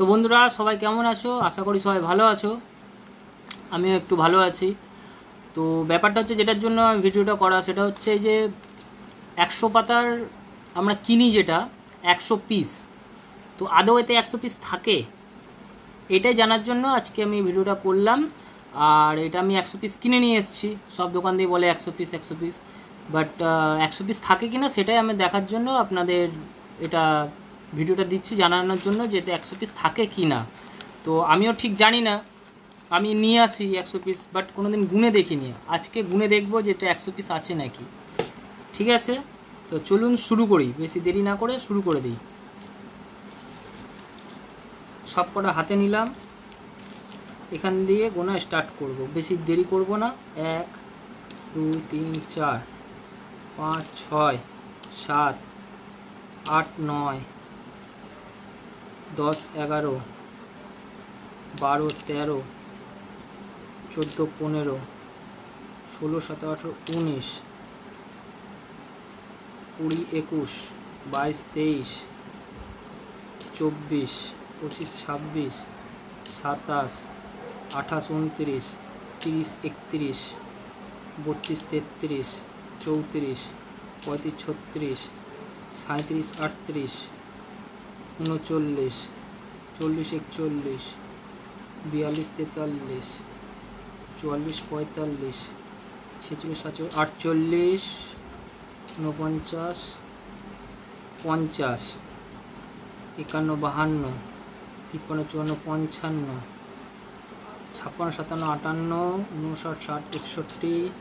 তো বন্ধুরা সবাই কেমন আছো? আশা করি সবাই ভালো আছো। আমিও একটু ভালো আছি। তো ব্যাপারটা হচ্ছে যেটার জন্য ভিডিওটা করা, সেটা হচ্ছে যে 100 পাতার আমরা কিনি যেটা 100 পিস, তো আদৌ এতে 100 পিস থাকে এটাই জানার জন্য আজকে আমি ভিডিওটা করলাম। আর এটা আমি 100 পিস কিনে নিয়ে এসেছি, সব দোকান দিয়ে বলে 100 পিস 100 পিস, বাট 100 পিস থাকে কিনা সেটাই আমি দেখার জন্য আপনাদের এটা ভিডিওটা দিচ্ছি, জানানোর জন্য যে এতে 100 পিস থাকে কি না। তো আমিও ঠিক জানি না, আমি নিয়ে আসি 100 পিস, বাট কোনোদিন গুনে দেখিনি। আজকে গুনে দেখবো যে এটা 100 পিস আছে নাকি। ঠিক আছে, তো চলুন শুরু করি, বেশি দেরি না করে শুরু করে দিই। সব কটা হাতে নিলাম, এখান দিয়ে গোনা স্টার্ট করব, বেশি দেরি করব না। 1 2 3 4 5 6 7 8 9 10 11 12 13 14 15 16 17 18 19 20 21 22 23 24 25 26 27 28 29 30 31 32 33 34 35 36 37 38 39 40 41 42 43 44 45 46 48 49 50 51 52 53 54 55 56 57 58 59 60 61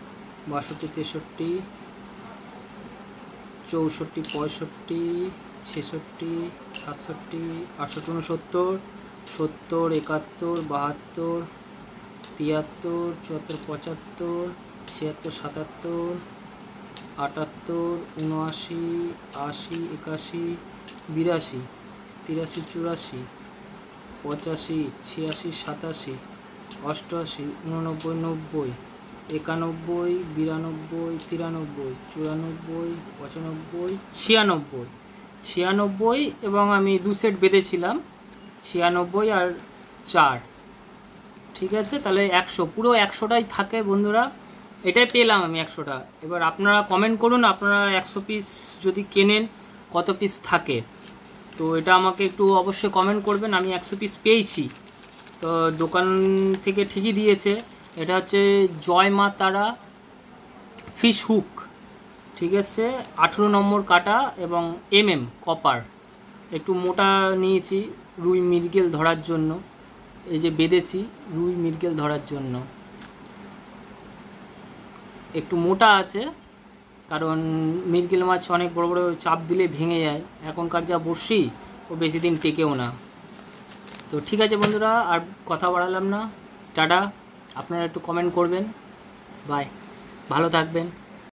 62 63 64 65 66 67 68 69 70 71 72 73 74 75 76 77 78 79 80 81 82 83 84 85 86 87 88 89 90 91 92 93 94 95 96 96 এবং আমি 2 সেট বেঁধেছিলাম, 96 আর 4। ঠিক আছে, তাহলে 100, পুরো 100টাই থাকে বন্ধুরা। এটাই পেলাম আমি 100টা। এবার আপনারা কমেন্ট করুন, আপনারা 100 পিস যদি কেনেন কত পিস থাকে, তো এটা আমাকে একটু অবশ্যই কমেন্ট করবেন। আমি 100 পিস পেয়েছি, তো দোকান থেকে ঠিকই দিয়েছে। এটা হচ্ছে জয় মা তারা ফিশ হুক, ঠিক আছে, 18 নম্বর কাটা এবং কপার। একটু মোটা নিয়েছি রুই মৃগেল ধরার জন্য, এই যে বেঁধেছি রুই মৃগেল ধরার জন্য। একটু মোটা আছে কারণ মৃগেল মাছ অনেক বড় বড় চাপ দিলে ভেঙে যায়, এখনকার যা বড়শি ও বেশি দিন টেকেও না। তো ঠিক আছে বন্ধুরা, আর কথা বাড়ালাম না, টাটা। আপনারা একটু কমেন্ট করবেন, বাই, ভালো থাকবেন।